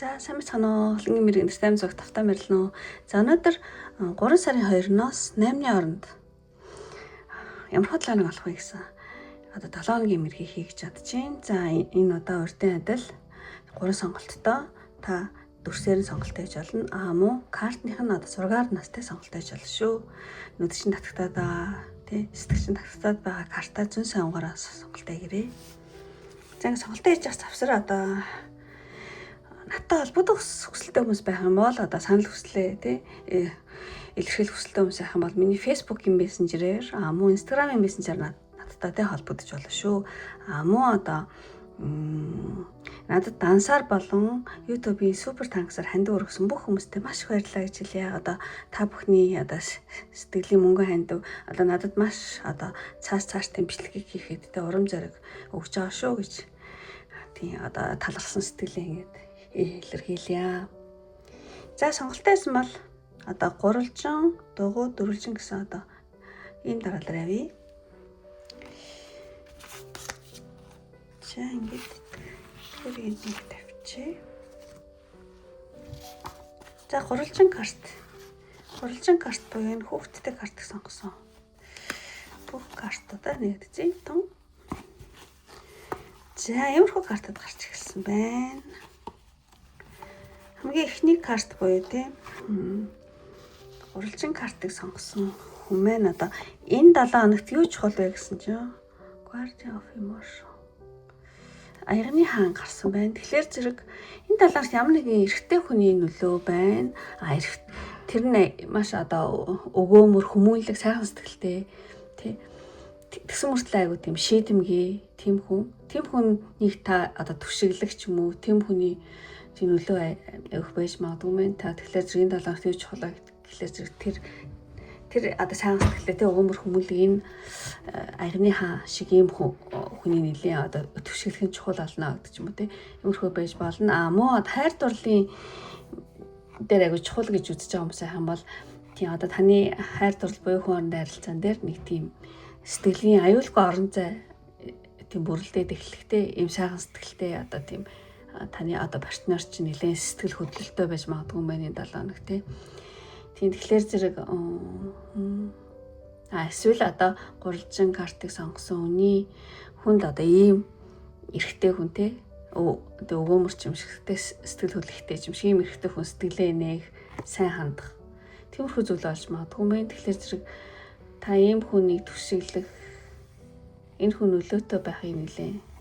За сайн бацхан уу. Хөлнгийн мэрэгэн тайм зүг тавтаа мэрэлнэ. За өнөөдөр 3 сарын 2-ноос 8-ны хооронд ямар хотлоныг олох вэ гэсэн одоо 7 хоногийн мэргийг хийж чадчихээн. За энэ удаа урдын адил 3 сонголттой та дүрсээр нь сонголт хийж болно. Мөн картных нь одоо зургаар настай сонголт хийж болно шүү. Нүд чинь татагтаад тий сэтгэл чинь татагтаад байгаа картаа зүүн сайн угаараа сонголт хийгэрээ. За ингэ сонголт хийж явах завсар одоо надтай холбогдох хүсэлтэй хүмүүс байх юм бол одоо санал хүслээ тий илэрхийлэх хүсэлтэй хүмүүс байх юм бол миний Facebook-ийн мессенжерээр мөн Instagram-ийн мессенжерээр надтай тий холбогдож болно шүү. Мөн одоо надад дансаар болон YouTube-ийн супер танксаар хандив өргөсөн бүх хүмүүстээ маш их баярлалаа гэж хэлье. Одоо та бүхний одоо сэтгэлийн мөнгө хандив одоо надад маш одоо цааш тэмцлэгийг хийхэд тий урам зориг өгч байгаа шүү гэж тий одоо талархсан сэтгэлээ ингээд илэрхийлье. За сонголтоо хийсэн бол одоо гурвалжин, дугуй, дөрвөлжин гэсэн одоо ийм дараалал авъя. За ингэж хэрэг нэг тавьчих. За гурвалжин карт. Гурвалжин карт буюу энэ хүүхдтэй картыг сонгосон. Бүх картуудаа нэгдсэн тун. За иймэрхүү картад гарч ирсэн байна. Хамгийн эхний карт буюу тийм гурвалжин картыг сонгосон хүмүүс одоо энэ 7 хоногт юу чухал вэ гэсэн чинь Guardian of Emotion аягны хаан гарсан байна. Тэгэхээр зэрэг энэ талаарх ямар нэгэн эрэгтэй хүний нөлөө байна. Тэр нь маш одоо өгөөмөр хүмүүнлэг сайхан сэтгэлтэй тий тэгсэн мөртлөө айгу тийм шийдэмгий тийм хүнийг та одоо түшиглэх ч юм уу тийм хүний нөлөө авих байж магадгүй мэн та тэгэхээр зэргийн талаарх юу чухал гэхлээр зэрэг тэр одоо сайхан сэтгэлтэй тий өгөөмөр хүмүүнлэг энэ аягны хаан шиг ийм хүний нэлийн одоо түшиглэх нь чухал болно гэдэг ч юм уу тий иймэрхүү байж болно. Мөн хайр дурлалын дээр айгу чухал гэж үзэж байгаа хүмүүс байх юм бол тий одоо таны хайр дурлал буюу хүн хоорондын харилцаан дээр нэг тийм сэтгэлийн аюулгүй орон зай тийм бүрэлдээд эхлэхтэй ийм сайхан сэтгэлтэй одоо тийм таны одоо партнер чинь нэлээд сэтгэл хөдлөлтөй байж магадгүй байна энэ 7 хоног тий. Тийм тэгэхээр зэрэг эсвэл одоо гурвалжин картыг сонгосон үний хүнд одоо ийм эрэгтэй хүн тий өгөөмөр чимшигтэй сэтгэл хөдлөлттэй чимшиг ийм эрэгтэй хүн сэтгэлээ нээх сайн хандах тиймэрхүү зүйл болж магадгүй мэн. Тэгэхээр зэрэг та ийм хүнийг түшиглэх энэ хүн нөлөөтэй байхыг нэлээ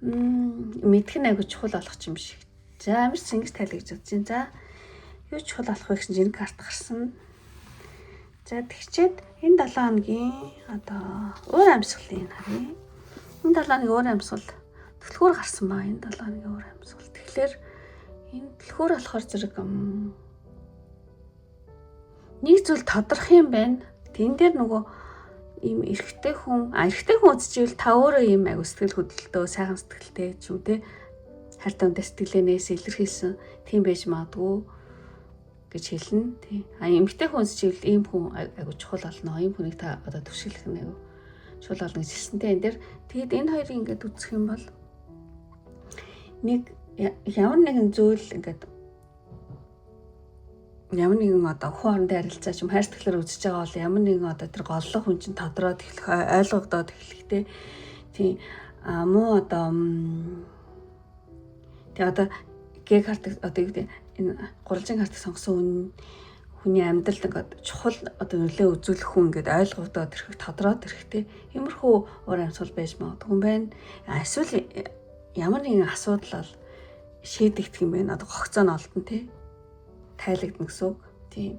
мэдэх нь айгу чухал болох юм шиг. За амарч ингэж тайлгаж үзье. За юу чухал болох вэ гэсэн энэ карт гарсан. За тэгчээд энэ 7 хоногийн одоо өөр амьсгалын харъя. Энэ 7 хоногийн өөр амьсгал түлхүүр гарсан ба энэ 7 хоногийн өөр амьсгал. Тэгэхээр энэ түлхүүр болохоор зэрэг нэг зүйл тодорхой юм байна. Тэн дээр нөгөө ийм эрэгтэй хүн үзчихвэл та өөрөө ийм аяг сэтгэл хөдлөлтөө сайхан сэтгэлтэй ч юм те хайртай хүнтэй сэтгэлээнээс илэрхийлсэн тийм байж магадгүй гэж хэлнэ тий. Эмэгтэй хүн үзчихвэл ийм хүн аяг чухал болно. Ийм хүнийг та одоо түшиглэх нь аяг чухал болно гэж хэлсэнтэй энэ дээр тэгэд энэ хоёрыг ингээд үзэх юм бол нэг ямар нэгэн зүйл ингээд ямар нэгэн одоо хүн хоорондын харилцаа ч юм хайр сэтгэлээр үзэж байгаа бол ямар нэгэн одоо тэр голлох хүн чинь тодроод эхлэх ойлгогдоод эхлэхтэй тийм муу одоо тэгээ одоо Г картыг одоо юу гэдэг энэ гурвалжин картыг сонгосон хүний амьдралд ингээд чухал одоо нөлөө үзүүлэх хүн ингээд ойлгогдоод ирэх тодроод ирэхтэй иймэрхүү уур амьсгал байж магадгүй юм байна. Эсвэл ямар нэгэн асуудал бол шийдэгдэх юм байна. Одоо гогцоо нь олдно тий тайлагдна гэсэн үг тийм.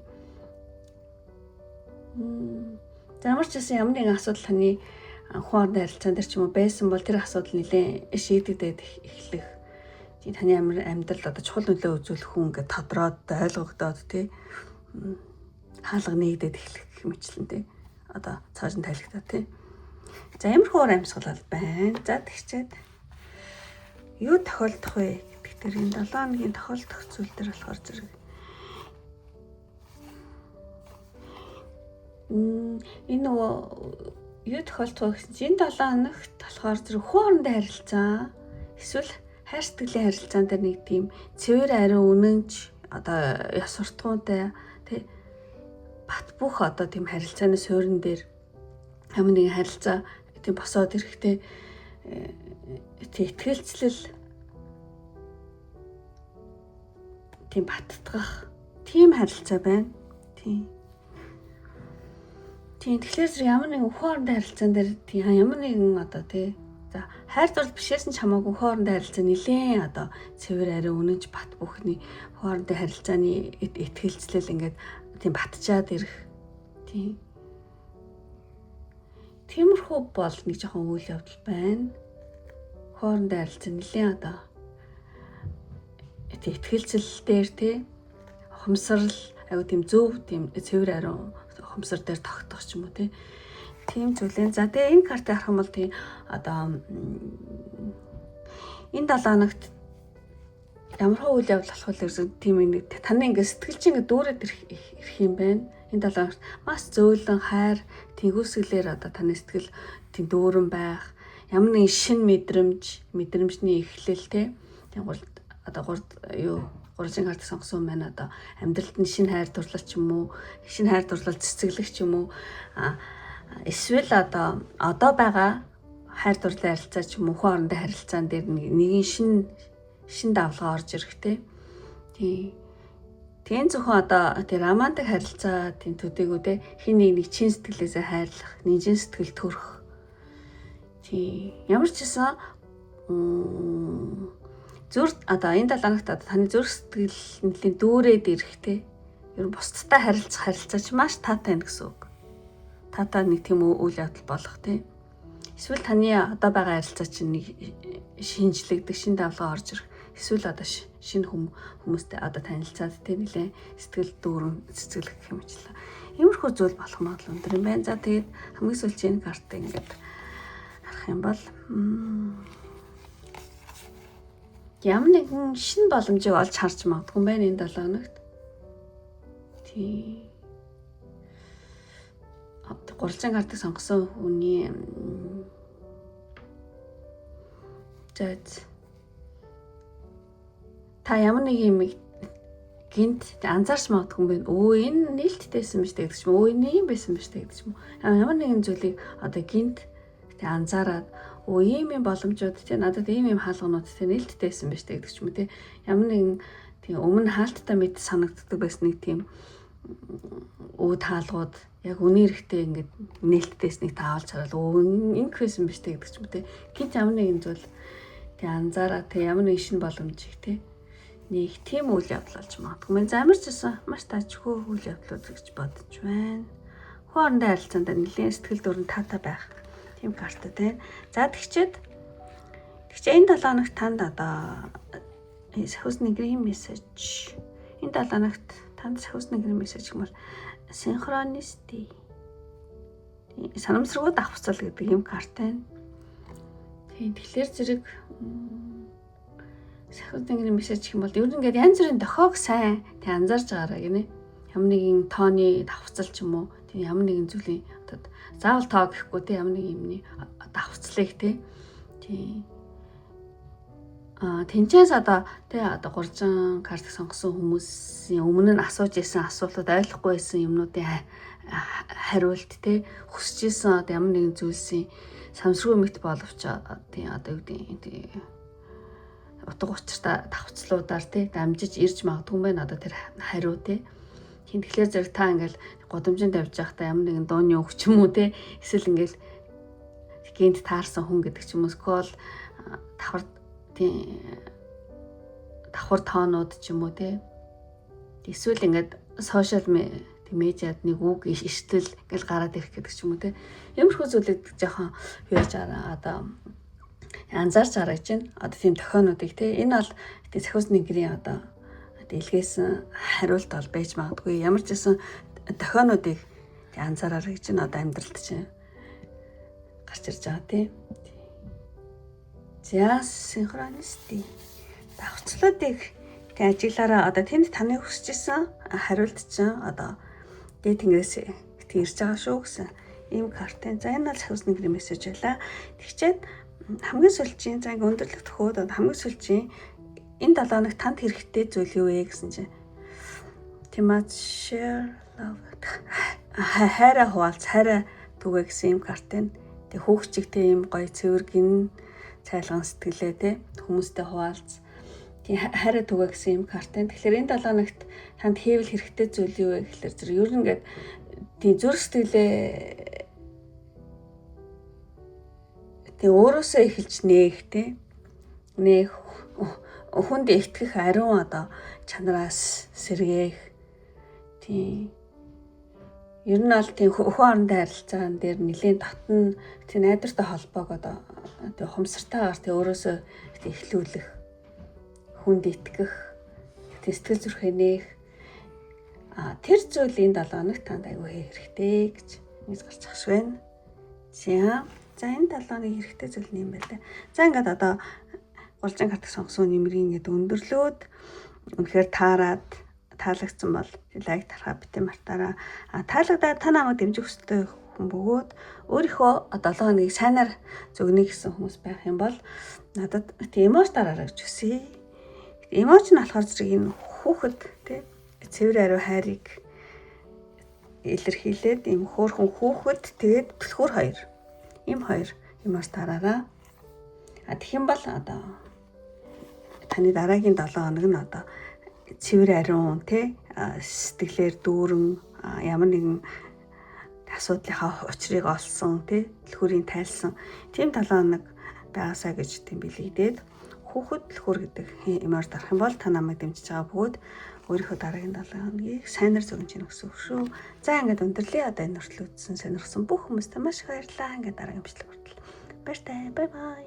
Ямар ч гэсэн ямар нэгэн асуудал таны хүн хоорондын харилцаан дээр ч юм уу байсан бол тэр асуудал нэлээд шийдэгдээд эхлэх. Тийм таны амьдралд одоо чухал нөлөө үзүүлэх хүн ингээд тодроод ойлгогдоод тий хаалга нэгдээд эхлэх мэтлэн тий одоо цааш нь тайлагдаад тий. За иймэрхүү уур амьсгал бол байна. За тэгчээд юу тохиолдох вэ гэдэг тэр энэ 7 хоногийн тохиолдох зүйл дээр болохоор зэрэг энэ нөгөө юу тохиолдох вэ гэсэн чинь энэ 7 хоногт болохоор зэрэг хүн хоорондын харилцаа эсвэл хайр сэтгэлийн харилцаан дээр нэг тийм цэвэр ариун үнэнч одоо ёс суртахуунтай тий бат бөх одоо тийм харилцааны суурин дээр ямар нэгэн харилцаа тийм босоод ирэхдээ тий итгэлцлэл тийм баттгах тийм харилцаа байна. Тийм. Тэгэхээр ямар нэгэн хоорондын харилцаан дээр тийм ямар нэгэн одоо тий за хайр дурлал бишээсэн ч хамаагүй хоорондын харилцаа нэлээд одоо цэвэр ариун үнэнч бат бүхний хоорондын харилцааны итгэлцлэл ингээд тийм батчаад ирэх тийм тиймэрхүү бол нэг жоохон үйл явдал байна. Хоорондын харилцаа нэлээд одоо итгэлцэл дээр тий ухамсарл аюу тийм зөв тийм цэвэр ариун ухамсар дээр тогтох ч юм уу тий тийм зүйлэн. За тэгээ энэ картыг харах юм бол тий одоо энэ 7 хоногт ямар хөө үйл явдал болох вэ гэсэн тийм нэг таны ингээд сэтгэл чинь ингээд дүүрээд ирэх юм байна. Энэ 7 хоногт маш зөөлөн хайр тэнгүүсгэлээр одоо таны сэтгэл тийм дүүрэн байх ямар нэгэн шин мэдрэмжний эхлэл тий одоо гурван картыг сонгосон байна. Одоо амьдралд нь шинэ хайр дурлал ч юм уу, шинэ хайр дурлал цэцэглэх ч юм уу, эсвэл одоо байгаа хайр дурлалын харилцаа ч юм уу, хоорондын харилцаан дээр нэгэн шин давлгаа орж ирэхтэй. Тийм зөвхөн одоо тэр романтик харилцаа тийм төдийгүүдээ хин нэг чин сэтгэлээсээ хайрлах, нэгэн сэтгэл төрөх. Тийм ямар ч гэсэн зүр одоо энэ 7 хоногт одоо таны зүрх сэтгэл нэлийн дүүрээд ирэхтэй. Ер нь бусдтай харилцаач маш таатай байна гэсэн үг. Таатай нэг тийм үйл явдал болох тийм. Эсвэл таны одоо байгаа харилцаа чинь нэг шинжлэгдэх, шин давлгаа орж ирэх. Эсвэл одоо шинэ хүмүүстэй одоо танилцаад тийм нэлээ сэтгэл дүүрэн цэцгэлэх гэх юмчлаа. Иймэрхүү зүйл болох магадлал өндөр юм байна. За тэгээд хамгийн сүүлийн картыг ингээд харах юм бол ямар нэгэн шинэ боломжийг олж харж магадгүй юм байна энэ 7 хоногт. Тийм. 300 картыг сонгосон хүний та ямар нэг юм гинт анзаарч магадгүй юм байна. Энэ нээлттэйсэн биш гэдэг ч юм уу. Энэ юм байсан биш гэдэг ч юм уу. Ямар нэгэн зүйлийг одоо гинт анзаараад ийм юм боломжууд тий надад ийм хаалганууд тий нээлттэйсэн биш гэдэг ч юм уу тий ямар нэгэн тий өмнө хаалттай мэд санагддаг байсан нэг тийм үүд хаалгууд яг үнийн эрэхтэй ингээд нээлттэйснийг таавалж хараад ингэх байсан биш гэдэг ч юм уу тий гинт ямар нэгэн зүйл тий анзаараад тий ямар нэгэн шинэ боломжийг тий нэг тийм үйл явдал болж магадгүй. Замарч гэсэн маш тажгүй үйл явдлууд гэж бодож байна. Хоорондын харилцаанд нэлээд сэтгэл дөрөнд таатай байх тийм карт байна. За тэгчээд энэ 7 хоногт танд одоо сахиус нэгрийн мессеж. Энэ 7 хоногт танд сахиус нэгрийн мессеж гэмээр синхронисти. Санамсаргуу давхцал гэдэг юм карт байна. Тэгэхээр зэрэг сахиус нэгрийн мессеж гэх юм бол ер нь ингээд янз бүрийн дохиог сайн тэг анзаарч байгаарай гинэ. Ямар нэгэн тооны давхцал ч юм уу, тийм ямар нэгэн зүйлийн одоо заавал тоо гэхгүй тийм ямар нэг юмны давхцлыг тийм тэнцээс одоо 300 карт сонгосон хүмүүсийн өмнө нь асууж исэн асуултууд ойлгохгүй байсан юмнуудын хариулт тийм хүсэж исэн одоо ямар нэгэн зүйлсийн самсргүй мэт боловч тийм одоо юу гэдэг утга учиртай давхцлуудаар тийм дамжиж ирж магадгүй юм байна одоо тэр хариу тийм тэгэхээр зэрэг та ингээл годомжинд тавьж байхдаа ямар нэгэн дууны үг ч юм уу те эсвэл ингээл гинт таарсан хүн гэдэг ч юм уу скол давхар тоонууд ч юм уу те эсвэл ингээд сошиал медиад нэг үг иштэл ингээл гараад ирэх гэдэг ч юм уу те иймэрхүү зүйлүүд жоохон хийж одоо анзаарч хараа гэж байна. Одоо тийм тохионуудыг те энэ бол сахиус нэгрийн одоо дэлгээс хариулт бол байж магадгүй. Ямар ч гэсэн тохионуудыг анзаараарай гэж энэ одоо амьдралд чинь гарч ирж байгаа тийм. За синхронисти давхцлуудыг ажиглаараа одоо тэнд таны хүсчихсэн хариулт чинь одоо дээд тэнгэрээс ирж байгаа шүү гэсэн ийм картын. За энэ бол сахиус нэгрийн мессеж байлаа. Тэгчээд хамгийн сүүлчийн за ингээ өндөрлөх төхөөд хамгийн сүүлчийн энэ 7 хоног танд хэрэгтэй зүйл юу вэ гэсэн чинь too much share love хайраа хуваалц хайраа түгэ гэсэн юм карт байна. Тэг хүүхчигтэй юм гоё цэвэр гин цайлган сэтгэлээ те хүмүүстэй хуваалц. Тэг хайраа түгэ гэсэн юм карт байна. Тэгэхээр энэ 7 хоногт танд хийвэл хэрэгтэй зүйл юу вэ гэхэлэр зэрэг ер нь ингээд тийм зүрх сэтгэлээ тэг өөрөөсөө эхэлж нээх те нээх хүнд итгэх ариун одоо чанараас сэргээх тийм ер нь аль тийм өхөө хоорондын харилцаан дээр нэлийн татна тийм найдвартай холбоог одоо тийм хумсартайгаар тийм өөрөөсөө эхлүүлэх хүнд итгэх тийм сэтгэл зүрхээ нээх тэр зүйл энэ 7 хоногт танд аягүй хэрэгтэй гэж ингэж гарч ахш байна. За энэ 7 хоногийн хэрэгтэй зүйл нь юм байна. За ингээд одоо гулжин картыг сонгосон нэмрийн ингээд өндөрлөөд үнэхээр таалагдсан бол лайк тархаа битэн мартаараа таалагдаад та намайг дэмжих хүсдэг хүн бөгөөд өөрийнхөө 7 хоногийг сайнаар зөгнө гэсэн хүмүүс байх юм бол надад тийм эмоц дараарай гэж хүсье. Эмоц нь болохоор зэрэг энэ хүүхэд тий цэвэр ариу хайрыг илэрхийлээд ийм хөөрхөн хүүхэд тэгээд түлхүүр хоёр ийм хоёр эмоц дараараа тэгэх юм бол одоо таны дараагийн 7 хоног нь одоо цэвэр ариун тий сэтгэлээр дүүрэн ямар нэгэн асуудлынхаа учрыг олсон тий түлхүүрийн тайлсан тийм 7 хоног байгаасаа гэж тийм бэлэгдээд хүүхэд түлхүүр гэдэг эмоц дарах юм бол та намайг дэмжиж байгаа бөгөөд өөрийнхөө дараагийн 7 хоногийг сайнаар зөгнж ийн гэсэн үг шүү. За ингээд өндөрлөе одоо энэ хүртэл үзсэн сонирхсан бүх хүмүүстээ маш их баярлалаа. Ингээд дараагийн бичлэг хүртэл баяртай. Бай бай.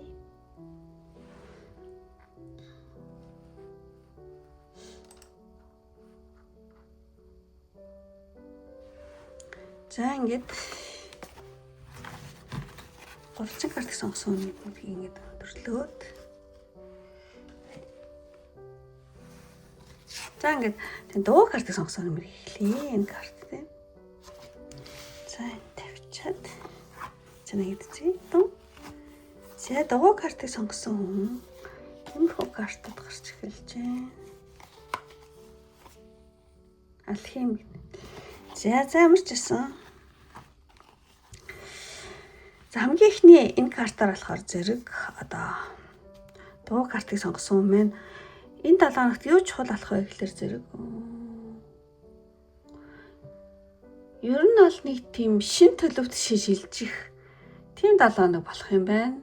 За ингээд гурван картыг сонгосон хүмүүсийг ингээд өндөрлөөд за ингээд тийм дуу картыг сонгосон нэмэр эхлэе энэ карт тийм. За энэ тавьчаад чанаа гэдчихээ дуу. За дуу картыг сонгосон хүн тиймэрхүү картууд гарч эхэлж байна. Алхим. За ямар ч гэсэн. За хамгийн ихний энэ картаар болохоор зэрэг одоо дуу картыг сонгосон хүн маань энэ 7 хоногт юу чухал болох вэ гэхэлэр зэрэг ер нь бол нэг тийм шин төлөвт шилжих тийм 7 хоног болох юм байна.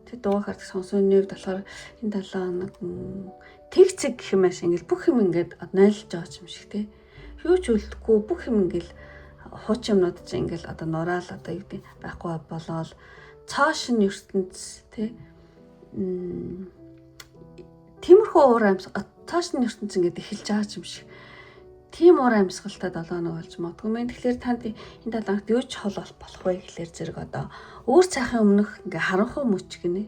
Тэг дуу картыг сонгосон үед болохоор энэ 7 хоног тэг цэг гэх юм ааш ингээл бүх юм ингээд нойлж байгаа юм шиг тий. Юу ч үлдэхгүй бүх юм ингээл хуучин юмнууд чинь ингээл одоо нураал одоо юу гэдэг байхгүй болоод цааш нь ертөнц тий тиймэрхүү уур амьсгал цааш нь ертөнц ингээд эхэлж байгаа юм шиг тийм уур амьсгалтай 7 хоног болж магадгүй мэн. Тэгэхээр танд энэ 7 хоногт юу ч хол болох вэ гэхлээр зэрэг одоо өөр цайхын өмнөх ингээ харанхуй мөч гинэ.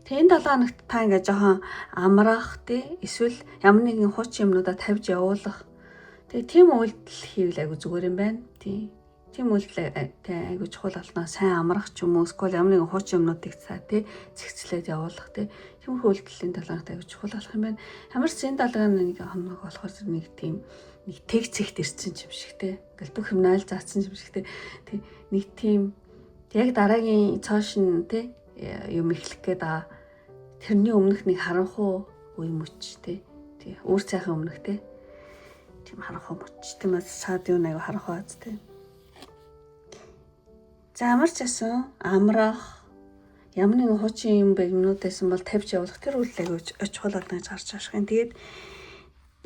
Тэгээ энэ 7 хоногт та ингээ жоохон амраах тий эсвэл ямар нэгэн хуучин юмнуудаа тавьж явуулах тэгээ тийм үйлдэл хийвэл айгу зүгээр юм байна. Тийм үйлдэл айгу чухал болно. Сайн амрах ч юм уу эсвэл ямар нэгэн хуучин юмнуудыг цаа тий зэгцлээд явуулах тий тиймэрхүү үйлдэлийн 7 хоногт айгу чухал болох юм байна. Ямар ч энэ 7 хоног хоног болохоор нэг тийм нэг тэг цэгт ирсэн юм шиг тий. Ингээл бүх юм найл заасан юм шиг тий. Нэг тийм яг дараагийн цаашин тий юм эхлэх гээд тэрний өмнөх нэг харанхуй үе мөч тий өөр цайхан өмнөх тий тийм харанхуй мөч тиймээс саад юу нэг харанхуй аз тий. За ямар ч гэсэн амраах ямар нэгэн хуучин юм юмнуудайсан бол тавьж явуулах тэр үйлдэл чухал болно гэж харж байгаа юм. Тэгээд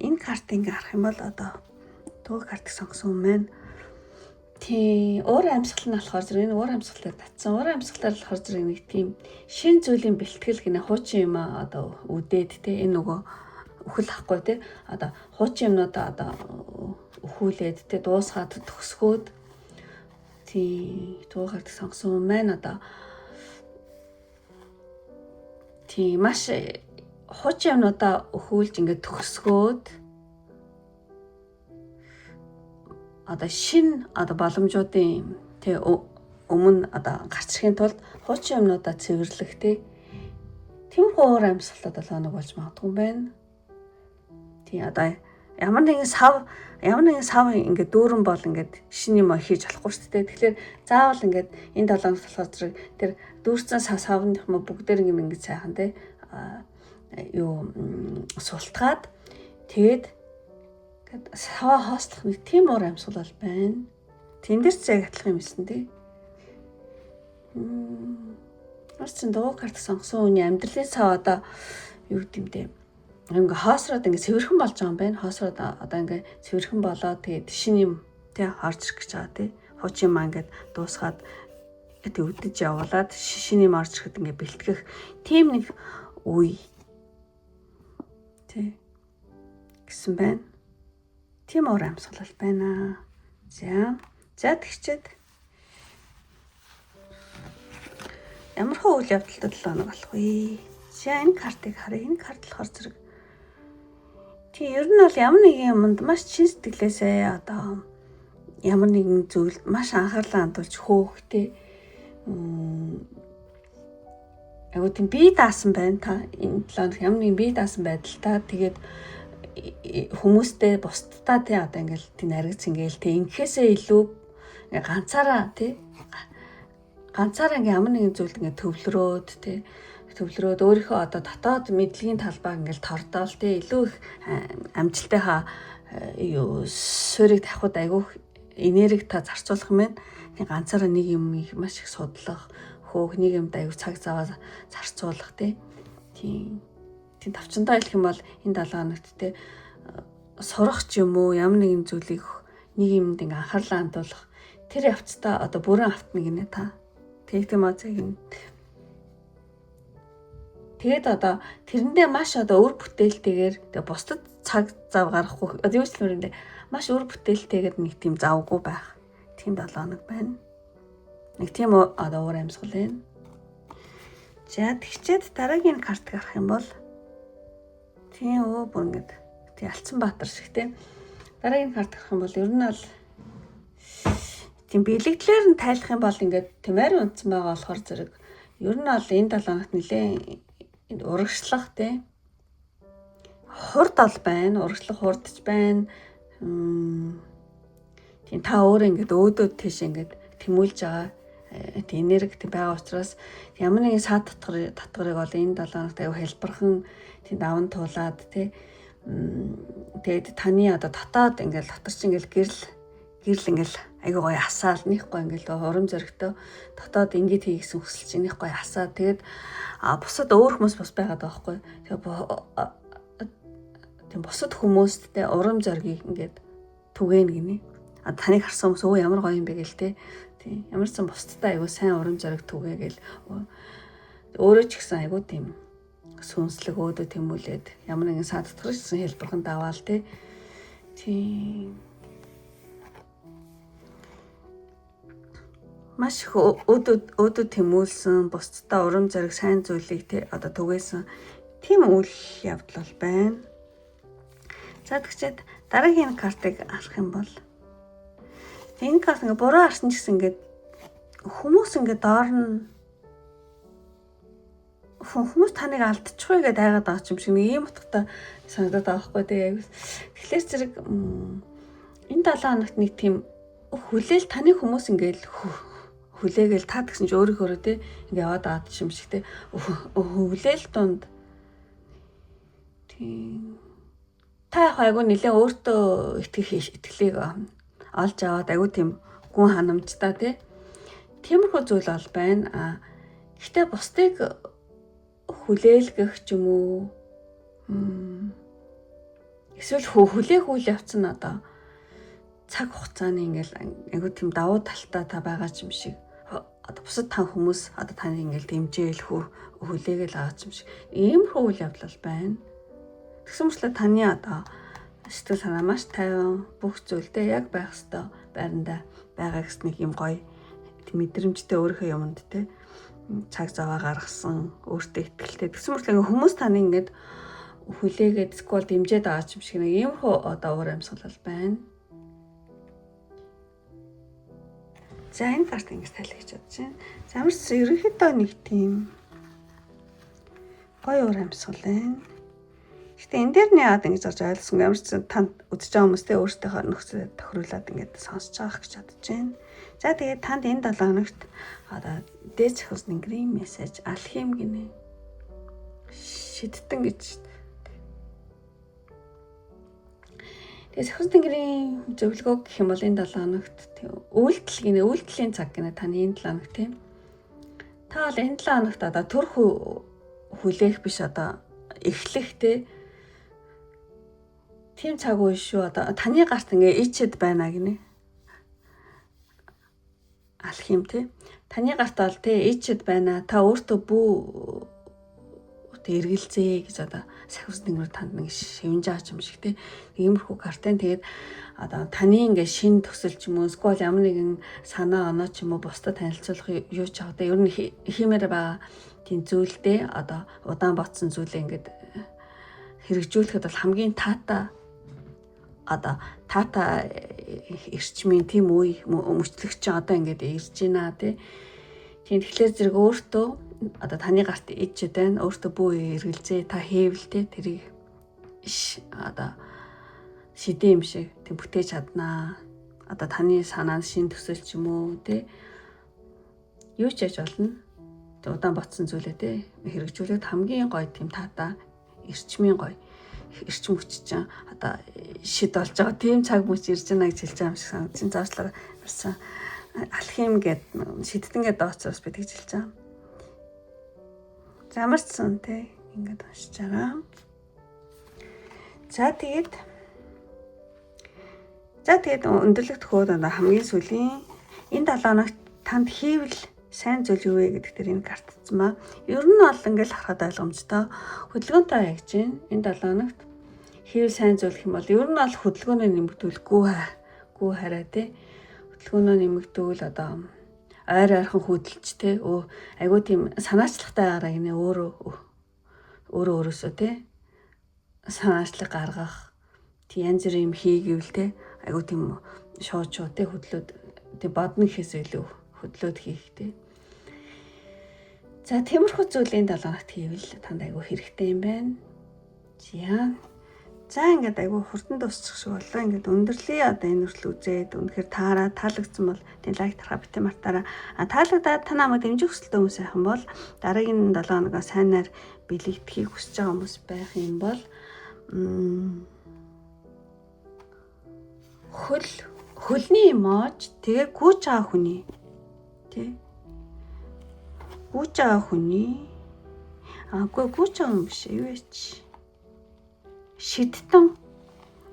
энэ карт ингээ харах юм бол одоо дуу картыг сонгосон юм байна. Тийм уур амьсгал нь болохоор зэрэг энэ уур амьсгалаар татсан. Уур амьсгалаар болохоор зэрэг нэг тийм шин зүйлийн бэлтгэл гинэ хуучин юм одоо үдээд те энэ нөгөө өхөл ахгүй те одоо хуучин юмнуудаа одоо өхүүлээд те дуусгаад төгсгөөд тийм дуу картыг сонгосон юм байна. Одоо тийм маш хуучин юмнуудаа өхүүлж ингээд төгсгөөд одоо шин одоо боломжуудын тий өмнө одоо гарч ирэхийн тулд хуучин юмнуудаа цэвэрлэх тиймэрхүү уур амьсгалууд 7 хоног болж магадгүй юм байна. Тий одоо ямар нэгэн сав ингээд дүүрэн бол ингээд шинэ юм хийж болохгүй шүү дээ. Тэгэхээр заавал ингээд энэ 7 хоног болохоор зэрэг тэр дүүрсэн савных мө бүгдээр ингээд сайхан султгаад тэгээд саваа хоослох нэг тийм уур амьсгал бол байна. Тэн дээр ч яг атлах юм хэлсэн тий. Орчин дуу карт сонгосон үний амьдралын сав одоо юу гэмтэй ингээ хоосроод ингээ цэвэрхэн болж байгаа юм байна. Хоосроод одоо ингээ цэвэрхэн болоод тэгээд шинэ юм тий орж ирэх гэж байгаа тий. Хуучин маа ингээд дуусгаад тэг өдөж явуулаад шинэ юм орж ирэхэд ингээ бэлтгэх тийм нэг үе тий гэсэн байна. Тийм уур амьсгал байна. За тэгчээд ямар хөө үйл явдалтай 7 хоног болох вэ? За энэ картыг харъя. Энэ карт болохоор зэрэг тий ер нь бол ямар нэгэн юмд маш чин сэтгэлээсээ одоо ямар нэгэн зүйлд маш анхаарлаа хандуулж хөөхтэй агуу тийм бие даасан байна та энэ 7 хоног ямар нэгэн бие даасан байдалтай тэгээд хүмүүстэй бусдтай тий одоо ингээл тий наригц ингээл тий ингээсээ илүү ганцаараа ингээ ямар нэгэн зүйлд ингээ төвлөрөөд өөрийнхөө одоо дотоод мэдлэгийн талбай ингээл тордоол тий илүү их амжилтынхаа суурийг тавихад айгүйх энерги та зарцуулах юм байна. Тий ганцаараа нэг юм маш их судлах, хөөх нэг юмд айгүй цаг заваа зарцуулах тий тавчандаа хэлэх юм бол энэ 7 хоногт тий сурах ч юм уу ямар нэгэн зүйлийг нэг юмд ингээ анхаарлаа хандуулах тэр явцдаа одоо бүрэн автна гинэ та. Тийм аа тэгээд одоо тэрэндээ маш одоо өр бүтээлтэйгээр тэгээ бусдад цаг зав гаргахгүй одоо юу ч нүрэндээ маш өр бүтээлтэйгээр нэг тийм завгүй байх. Тийм 7 хоног байна. Нэг тийм одоо уур амьсгал байна. За тэгчээд дараагийн карт гарах юм бол тийм бүр ингээд тий Альцсан Баатар шиг тийм дараагийн карт гарах юм бол ер нь бол тийм бэлэгдлэр нь тайлах юм бол ингээд тэмээр унтсан байгаа болохоор зэрэг ер нь бол энэ 7 хоногт нэлээ урагшлах тий хурд ол байна, урагшлах хурдч байна. Тийм та өөрөө ингээд өөдөө тийш ингээд тэмүүлж байгаа энерги байгаа учраас ямар нэгэн саад татгарыг бол энэ 7 хоногт аюу хэлбэрхэн тийм даван туулаад тий тэгээд таны одоо дотоод ингээд дотор чи ингээд гэрэл ингээд айгуу гоё асаал нэг гоё ингээд урам зоригтой дотоод ингээд хийгсэн хүсэл чи нэг гоё асаа тэгээд бусад өөр хүмүүс бас байгаад байгаа байхгүй. Тэгээд бусад хүмүүсттэй урам зориг ингээд түгээн гинэ. Таныг харсан хүмүүс өө ямар гоё юм бэ гээл тий ямар ч сан бусдтай айгуу сайн урам зориг түгээгээл өөрөө ч гэсэн айгуу тийм сүнслэг өөдөө тэмүүлээд ямар нэгэн саад татгарсан хэлбэрхэн даваал тий маш их өөдөө тэмүүлсэн бусдтай урам зориг сайн зүйлийг тий одоо түгээсэн тийм үйл явдал бол байна. За тэгчээд дараагийн картыг авах юм бол энэ карт ингээ буруу харсан ч гэсэн ингээд хүмүүс ингээ доор нь хүмүүс таныг алдчихгүй гэдээ айгаад байгаа юм шиг нэг ийм утгатай санагдаад байгаа байхгүй тэгээ. Тэгэхээр зэрэг энэ 7 хоногт нэг тийм хүлээл таны хүмүүс ингээл хүлээгээл та гэсэн чи өөрийнхөө тий ингээ яваад байгаа юм шиг тий хүлээл донд тийм та айгуу нэлээ өөртөө итгэлийг олж аваад айгуу тийм гүн ханамжтай тий тиймэрхүү зүйл бол байна. Гэхдээ бусдыг хүлээлгэх ч юм уу эсвэл хүлээх үйл явц нь одоо цаг хугацааны ингээл айгуу тийм давуу талтай та байгаа юм шиг одоо бусад тань хүмүүс одоо таны ингээл дэмжээл хүлээгээл байгаа юм шиг иймэрхүү үйл явдал байна. Тэгсэн мэтлээ таны одоо сэтгэл санаа маш тайван бүх зүйлдээ яг байх ёстой байранда байгаа гэсэн нэг юм гоё мэдрэмжтэй өөрийнхөө юмд те цаг заваа гаргасан өөртөө ихтэй. Тэгсэн мэтлээ хүмүүс таны ингээд хүлээгээд сквал дэмжиж байгаа юм шиг нэг иймэрхүү одоо уур амьсгал байна. За энэ карт ингэж тайлгч чадж байна. За ямар ч ерөнхийдөө нэг тийм гоё уур амьсгал байна. Гэтэ энэ дээр нь яагаад ингэж гарч ойлгосон ямар ч танд үзэж байгаа хүмүүстэй өөртөөхөө нөхцөл тохируулаад ингэж сонсож байгаа гэж бодож байна. За тэгээд танд энэ 7 хоногт одоо дээд захиус нэнгэрийн мессеж алхим гинэ. Шидтэн гэж. Тэгээд захиус нэнгэрийн зөвлөгөө гэх юм бол энэ 7 хоногт үйлдэл гинэ, үйлдэлийн цаг гинэ таны энэ 7 хоног тийм. Та бол энэ 7 хоногт одоо төр хүлээх биш одоо эхлэх тийм цаг үе шүү. Одоо таны гарт ингээ ичэд байна гинэ. Алхим тий. Таны гарт бол тий ичэд байна. Та өөртөө бүү эргэлзээ гэж одоо сахиус нэнгэр танд нэг шивнж байгаа юм шиг тий. Иймэрхүү картын тэгээд одоо таны ингээ шин төсөл ч юм уу эсвэл ямар нэгэн санаа оноо ч юм уу бусдад танилцуулах юу ч одоо ер нь хиймээр байгаа тийм зүйлдээ одоо удаан ботсон зүйлээ ингээд хэрэгжүүлэхэд бол хамгийн таата одоо таата эрчмийн тийм үе мөчлөгч одоо ингээд ирж байна тий. Тийм тэгэхээр зэрэг өөртөө одоо таны гарт ичээд байна. Өөртөө бүү эргэлзээ та хийвэл тий тэрийг одоо шидэм юм шиг тийм бүтээж чаднаа. Одоо таны санаа шин төсөл ч юм уу тий. Юу ч яж болно. Удаан ботсон зүйлээ тий хэрэгжүүлээд хамгийн гоё тийм таата эрчмийн гоё эрчим хүч чинь одоо шид болж байгаа тийм цаг мөч ирж байна гэж хэлж байгаа юм шиг санагдсан. Заачлаа барсан алхим гэд шидтэнгээ дооцоос би тэгж хэлж байгаа. Замарсан тий ингээд уншиж байгаа. За тэгээд өндөрлөг төхөөд хамгийн сүүлийн энэ 7 хоногт танд хийвэл сайн зүйл юу вэ гэдэг дээр энэ картцсан ба. Ер нь бол ингээл харахад ойлгомжтой. Хөдөлгөөнтэй хаягж байна. Энэ 7 хоногт хийвэл сайн зүйл гэх юм бол ер нь бол хөдөлгөөнөө нэмэгдүүлэхгүй хараа тий. Хөдөлгөөнөө нэмэгдүүл одоо ойр ойрхон хөдөлж тий. Айгуу тийм санаачлагтай гараа гинэ өөрөөсөө тий. Санаачлаг гаргах тий янз бүрийн юм хийгээвэл тий. Айгуу тийм шууд тий хөдлөөд тий бодно гэхээс илүү хөдлөөд хийх тий. За тиймэрхүү зүйлийн 7 хоногт хийвэл танд айгуу хэрэгтэй юм байна. За ингээд айгуу хурдан дуусчих шиг боллоо. Ингээд өндөрлөе одоо энэ хүртэл үзээд үнэхээр таалагдсан бол тийм лайк тархаа битээ мартаараа. Таалагдаад та намайг дэмжих хүсэлтэй хүмүүс сайхан бол дараагийн 7 хоногоо сайнаар бэлэгдэхийг хүсэж байгаа хүмүүс байх юм бол хөлний эмоож тэгээ гүйж байгаа хүний тий гүйж байгаа хүний гүйж байгаа юм биш юу яач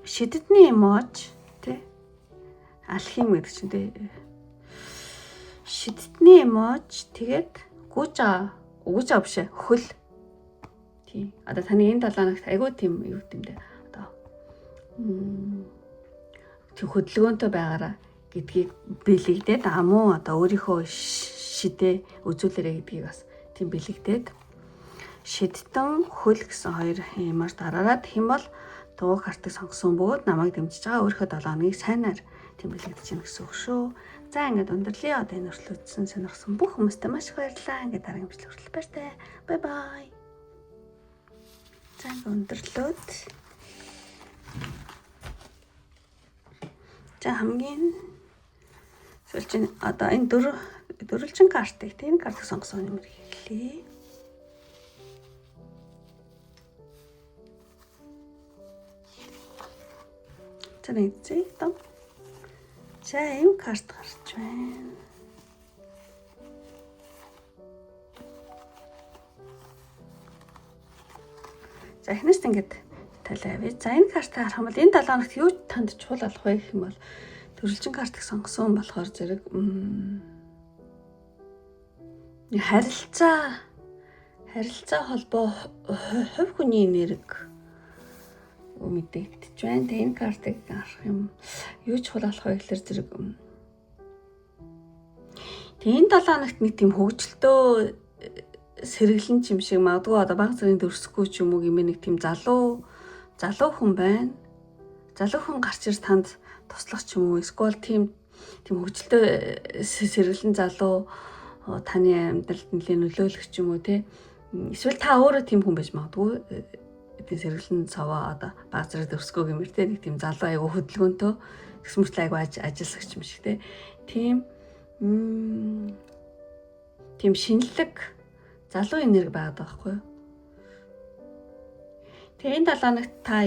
шиддний эмоож тий алхим гэдэг чинь тий шиддний эмоож тэгээд гүйж байгаа биш хөл тий одоо таны энэ 7 хоногт айгүй тийм юу гэмдэ одоо тэг хөдөлгөөнтэй байгаараа гэдгийг бэлэгдээд амуу одоо өөрийнхөө шидэ үзүүлээрэ гэдгийг бас тийм бэлэгдээд шидтэн хөл гэсэн хоёр юмар дараараад хэм бол дуу картыг сонгосон бөгөөд намайг дэмжиж байгаа өөрийнхөө 7 хоногийг сайнаар тийм бэлэгдэж гэнэ гэсэн үг шүү. За ингээд өндөрлөе одоо энэ хүртэл үзсэн сонирхсан бүх хүмүүстээ маш их баярлалаа. Ингээд дараагийн бичлэг хүртэл баяртай. Бай бай. За ингээд өндөрлөөд за хамгийн сүүлчийн одоо энэ дөрвөлжин картыг тийм картыг сонгосон юм хэлье. За нэг зэ том. За ийм карт гарч байна. За эхнээс ингээд талиавь. За энэ картыг харах юм бол энэ 7 хоногт юу танд чухал болох вэ гэх юм бол төрөлжин картыг сонгосон болохоор зэрэг харилцаа холбоо хувь хүний нэрэг мэдэгдэж байна. Тэгээ энэ картыг харах юм юу чухал болох вэ гэхээр зэрэг тэгээ энэ 7 хоногт нэг тийм хөвгөлтөө сэргэлэн юм шиг магадгүй одоо баг зэрэг дөрсөхгүй ч юм уу гэмээ нэг тийм залуу хүн байна. Залуу хүн гарч ирж танд туслах ч юм уу эсвэл тийм тийм хөгжилтэй сэргэлэн залуу таны амьдралд нэлээд нөлөөлөх ч юм уу те. Эсвэл та өөрөө тийм хүн байж магадгүй. Тийм сэргэлэн цаваа одоо баг зэрэг өсгөө гэмээр те нэг тийм залуу айгу хөдөлгөөнтэй тэгс мөртлөө айгу ажиллагч юм шиг те. Тийм шинэлэг залуу энерги байгаад байгаа байхгүй юу? Тэгээ энэ 7 хоногт та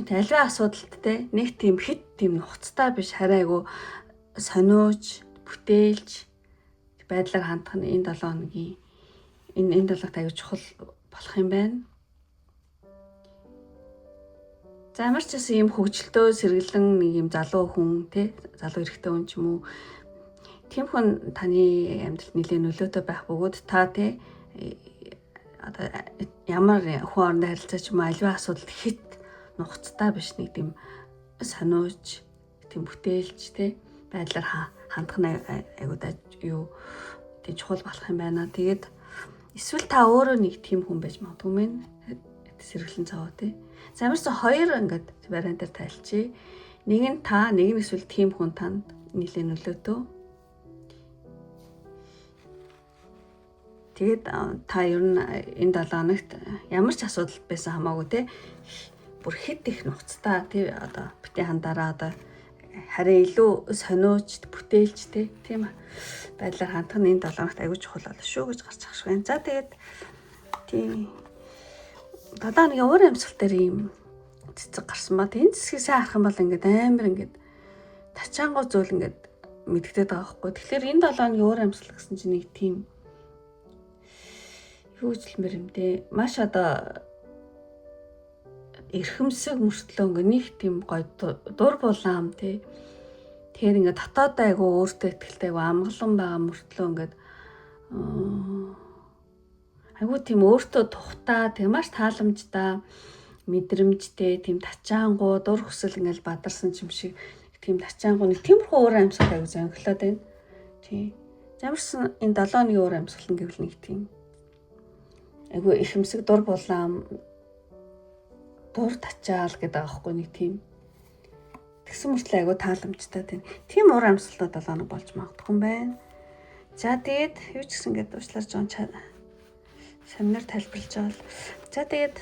аливаа асуудалд те нэг тийм хит тийм нухацтай биш харин айгу сониуж, бүтээлж байдлаар хандах нь энэ 7 хоногийн энэ 7 хоногт айгу чухал болох юм байна. За ямар ч гэсэн ийм хөгжилтөө сэргэлэн нэг юм залуу хүн те залуу эрэгтэй хүн ч юм уу тийм хүн таны амьдралд нэлээд нөлөөтэй байх бөгөөд та те одоо ямар хүн орондоо харилцаа ч юм уу аливаа асуудалд хит нухацтай биш нэг тийм сониуж тийм бүтээлж те байдлаар хандах нь айгуудаа юу тийм чухал болох юм байна. Тэгээд эсвэл та өөрөө нэг тийм хүн байж магадгүй мэн сэргэлэн цаваа те. За ямарсан хоёр ингээд вариантаар тайлчи. Нэг нь та, нэг нь эсвэл тийм хүн танд нэлээд нөлөөтэй. Тэгээд та ер нь энэ 7 хоногт ямар ч асуудал байсан хамаагүй те бүр хит их нухацтай тий одоо битээ хандараа одоо харин илүү сониуч бүтээлч тийм байдлаар хандах нь энэ 7 хоногт аягүй чухал болно шүү гэж гарч ахш байна. За тэгээд тийм 7 хоногийн уур амьсгал дээр ийм цэцэг гарсан ба энэ цэцгийг сайн харах юм бол ингээд амар ингээд тачаангуу зүйл ингээд мэдэгдээд байгаа байхгүй. Тэгэхээр энэ 7 хоногийн уур амьсгал гэсэн чинь нэг тийм юу ч хэлмээр юм те маш одоо эрхэмсэг мөртлөө ингээ нэг тийм гоё дур булаам тий. Тэгэхээр ингээ дотоод айгу өөртөө ихтэй айгу амгалан байгаа мөртлөө ингээд айгу тийм өөртөө тухтаа тийм маш тааламжтай мэдрэмжтэй тийм тачаангуу дур хүсэл ингээл бадарсан юм шиг тийм тачаангуу нэг тиймэрхүү уур амьсгал айгу зөнгөлөөд байна. Тий. Ямарсан энэ 7 хоногийн уур амьсгал гэвэл нэг тийм айгу эрхэмсэг дур булаам дур тачаал гэдэг аахгүй нэг тийм тэгсэн мөртлөө айгу тааламжтай тийм уур амьсгалууд 7 хоног болж магадгүй юм байна. За тэгээд юу ч гэсэн ингээд уучлаарай жоон самнаар тайлбарлаж байгаа л. За тэгээд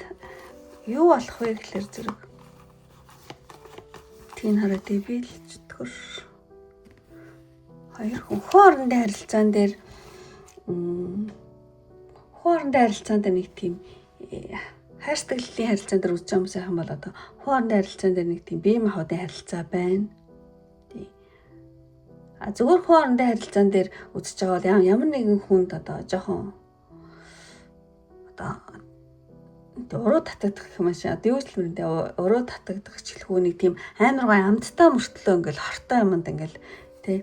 юу болох вэ гэхээр зэрэг тийм хараа дибилж төр хоёр хүн хоорондын харилцаан дээр нэг тийм хайрцаглалын харилцаан дээр үзэж байгаа юм сайхан бол одоо хоорондын харилцаан дээр нэг тийм бие махбодын харилцаа байна. Тий. Зөвхөн хоорондын харилцаан дээр үзэж байгаа бол ямар нэгэн хүнд одоо жоохон одоо уруу татагдах юм шиг одоо юу ч хэлмэрэнтэй уруу татагдах ч хэлэхгүй нэг тийм амар гой амттай мөртлөө ингээл хортой юмд ингээл тий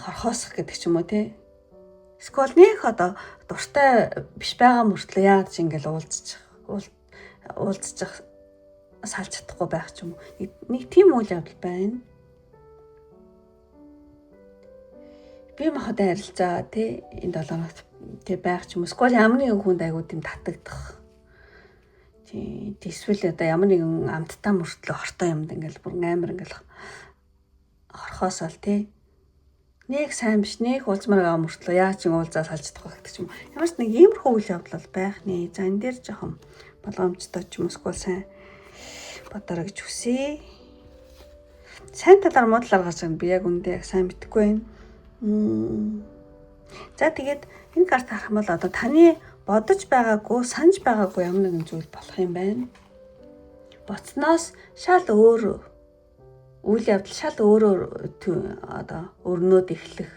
хорхоосох гэдэг ч юм уу тий. Скол нэг одоо дуртай биш байгаа мөртлөө яагаад ч ингээл уулзчих салж чадахгүй байх ч юм уу. Нэг тийм үйл явдал байна. Би махад харилцаа тий энэ 7 хоногт тий байх ч юм уу. Скол ямар нэгэн хүнд айгуу тийм татагдах. Тий эсвэл одоо ямар нэгэн амттай мөртлөө хортой юмд ингээл бүр амар ингээл хорхоосол тий нэг сайн биш нэг уулзмаар байгаа мөртлөө яа ч уулзаа салж чадах гэдэг юм. Ямар ч нэг иймэрхүү үйл явдал байх нэ. За энэ дээр жоохон болгоомжтой ч юм уу сайн бодорой гэж хүсье. Сайн талаар муу талаар гарч байгаа би яг үндэ яг сайн мэдэхгүй байна. За тэгээд энэ карт харах юм бол одоо таны бодож байгаагүй, санаж байгаагүй ямар нэгэн зүйл болох юм байна. Боцноос шал өөр үйл явдал шал өөрөөр одоо өрнөд эхлэх.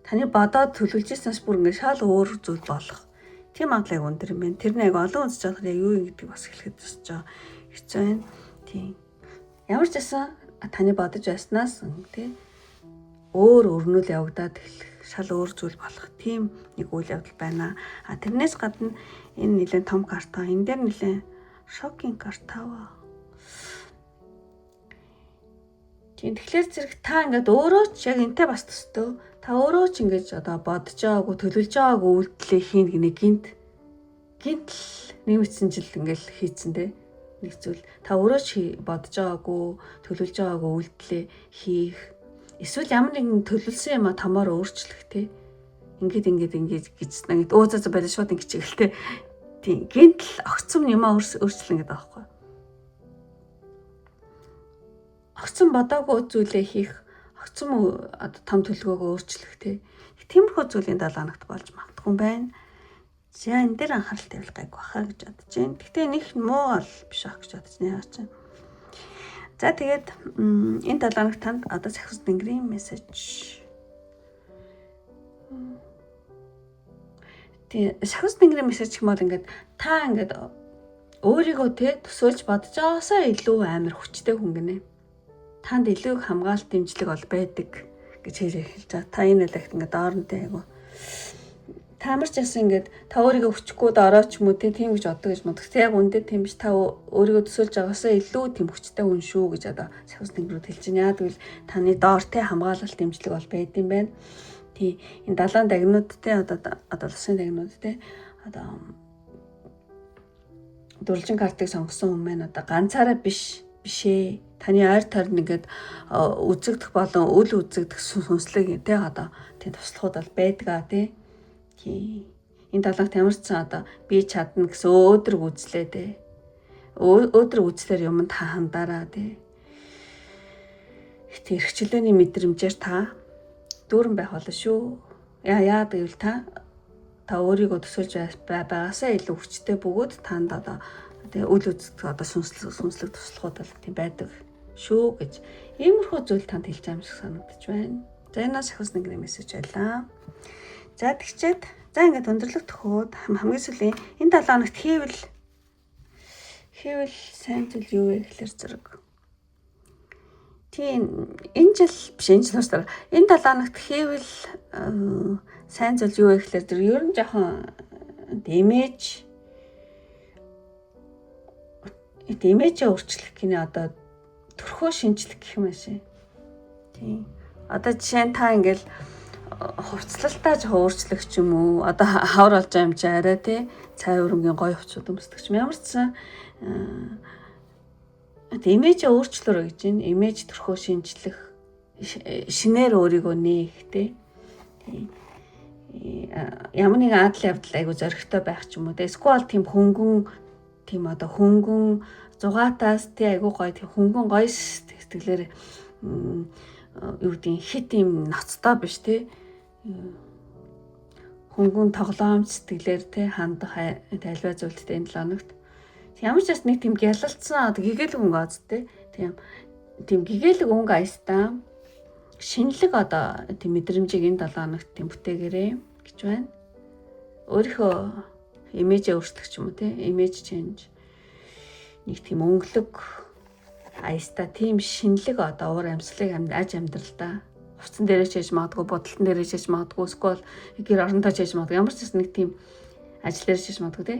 Таны бодоод төлөвлөж ирсэнээс бүр ингээд шал өөр зүйл болох. Тийм магадлал өндөр юм байна. Тэрний аяг олон үзэж байгаа яг юу юм гэдгийг бас хэлэхэд тусч байгаа. Хэцүү байна. Тийм. Ямар ч байсан таны бодож байснаас тий өөр өрнөл явагдаад эхлэх шал өөр зүйл болох. Тийм нэг үйл явдал байна. Тэрнээс гадна энэ нэлээд том карта. Энэ дээр нэлээд шокинг карта. Тэгэхээр зэрэг та ингээд өөрөө ч яг энтэй бас төстөө та өөрөө ч ингэж одоо бодож байгаагүй төлөвлөж байгаагүй үйлдэлээ хийн гинэ гинт нэг мэдсэн жил ингээл хийцэн те нэг зүйл та өөрөө бодож байгаагүй, төлөвлөж байгаагүй үйлдэлээ хийх. Эсвэл ямар нэгэн төлөвлөсөн юм а томоор өөрчлөх те. Ингээд гэж нэг өөзөө байлаа шууд ингэ чигэлтэй. Тийм гинтл огцом юм а өөрчлөн гэдэг аахгүй. Огцом бодоогүй зүйлээ хийх, огцом том төлөвлөгөөгөө өөрчлөх те. Тиймэрхүү зүйлийн 7 хоногт болж магадгүй юм байна. За энэ дээр анхаарал тавих гайг баха гэж бодож байна. Гэхдээ нэг муу бол биш ах гэж бодож байна. За тэгээд энэ 7 хоногт танд одоо сахиус тэнгэрийн мессеж. Тэгээ сахиус тэнгэрийн мессеж гэмээр ингээд та ингээд өөрийгөө те төсөөлж бодож байгаасаа илүү амар хүчтэй хүн гинэ. Танд илүү хамгаалалт дэмжлэг бол байдаг гэж хэлж байгаа. Та энэ лект ингээд доорнтой айгу. Таамарч ясан ингээд та өөрийгөө хүчгүй дорооч юм уу тийм гэж боддог гэж боддог. Тэг яг үндэ тийм биш. Та өөрийгөө төсөөлж байгаасаа илүү тийм хүчтэй хүн шүү гэж одоо сахиус тэнгэрүүд хэлж байна. Яг тэгвэл таны доор те хамгаалалт дэмжлэг бол байд юм байна. Тий энэ 7 дагнууд те одоо лусын дагнууд те одоо дурлжин картыг сонгосон хүн маань одоо ганцаараа бишээ. Таны ойр тойрн ингээд үзэгдэх болон үл үзэгдэх сүнслэг те одоо тийм туслахууд бол байдгаа те. Тий энэ 7 тамирцсан одоо би чадна гэсэн өөдрөг үзлээ те. Өөдрөг үзлэр юмд хандаараа те. Их хэрэгчлээний мэдрэмжээр та дүүрэн байх болно шүү. Яа гэвэл та өөрийгөө төсөөлж байгаасаа илүү хүчтэй бөгөөд танд одоо тэгээ үл үзэгдэх одоо сүнслэг туслахууд бол тийм байдаг шүү гэж иймэрхүү зүйл танд хэлж байгаа юм шиг санагдаж байна. За энэ сахиус тэнгэрийн мессеж байлаа. За тэгчээд за ингээд өндөрлөг төхөөд хамгийн сүүлийн энэ 7 хоногт хийвэл сайн зүйл юу вэ гэхэлэр зэрэг. Тийм энэ жил биш энэ жил устдаа энэ 7 хоногт хийвэл сайн зүйл юу вэ гэхэлэр зэрэг ер нь жоохон имижээ өөрчлөх гинэ одоо төрхөө шинжлэх гэх юм ааши. Тийм. Одоо жишээ нь та ингээл хувцлалтаа жоохон өөрчлөх ч юм уу. Одоо хавар болж байгаа юм чи арай тий цай өрөнгөний гоё хувцсууд өмсдөг ч юм ямар ч сан имижээ өөрчлөрөө гэж байна. Имиж төрхөө шинжлэх шинээр өөрийгөө нээх тий. Ямар нэгэн адал явдал айгу зоригтой байх ч юм уу. Эсвэл тийм хөнгөн тийм одоо хөнгөн зугаатаас тий айгу гоё тийм хөнгөн гоё сэтгэлээр юу гэдэг хит юм ноцтой биш тий хөнгөн тоглоомч сэтгэлээр тий хандах тайлбар зүйлтэй энэ 7 хоногт ямар ч бас нэг тийм гялалцсан одоо гэгээлэг өнгө аз тий тийм гэгээлэг өнгө аястаа шинэлэг одоо тийм мэдрэмжийг энэ 7 хоногт тийм бүтээгээрэй гэж байна. Өөрийнхөө имижээ өөрчлөх ч юм уу тий имиж ченж нэг тийм өнгөлөг аястаа тийм шинэлэг одоо уур амьсгалыг аж амьдралдаа хувцсан дээрээ чийж магадгүй бодолтон дээрээ чийж магадгүй эсвэл гэр орондоо чийж магадгүй ямар ч нэг тийм ажил дээр чийж магадгүй тий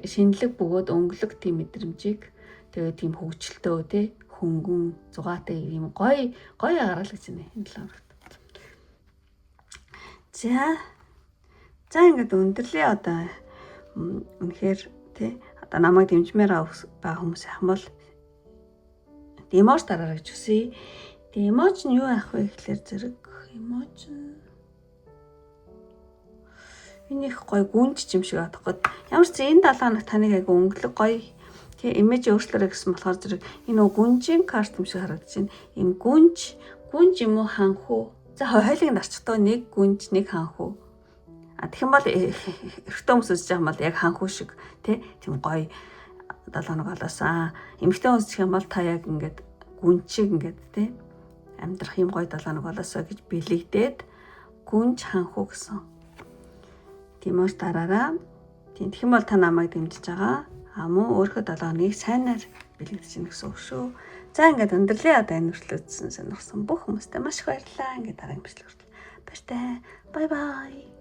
шинэлэг бөгөөд өнгөлөг тийм мэдрэмжийг тэгээ тийм хөвгчлөлтөө тий хөнгөн зугаатай юм гоё агаral гэж байна энэ 7 хоногт. За ингээд өндөрлөө одоо үнэхээр тий одоо намайг дэмжмээр байгаа хүмүүс ахын бол эмоц дараарай гэж хүсье. Тэгээ эмоц нь юу ах вэ гэхэлэр зэрэг эмоц нь энэ их гоё гүнж юм шиг бодоход ямар ч энэ 7 хоног таныг айгу өнгөлөг гоё тий имиж өөрчлөрэй гэсэн болохоор зэрэг энэ гүнжийн карт юм шиг харагдаж байна. Им гүнж юм уу ханхуу. За хойлыг нарчдаа нэг гүнж нэг ханхуу. Тэгэх юм бол эрэгтэй хүмүүс үзэж байгаа юм бол яг ханхуу шиг тийм гоё 7 хоног болоосаа. Эмэгтэй хүмүүс үзэх юм бол та яг ингээд гүнчиг ингээд амьдрах юм гоё 7 хоног болоосоо гэж бэлэгдээд гүнж ханхуу гэсэн. Тиймээс дараараа тэгэх юм бол та намайг дэмжиж байгаа. Мөн өөрийнхөө 7 хоногийг сайнаар бэлэгдэж гэнэ гэсэн үг шүү. За ингээд өндөрлөө одоо энэ хүртэл үзсэн сонирхсан бүх хүмүүстээ маш их баярлалаа. Ингээд дараагийн бичлэг хүртэл баяртай. Бай бай.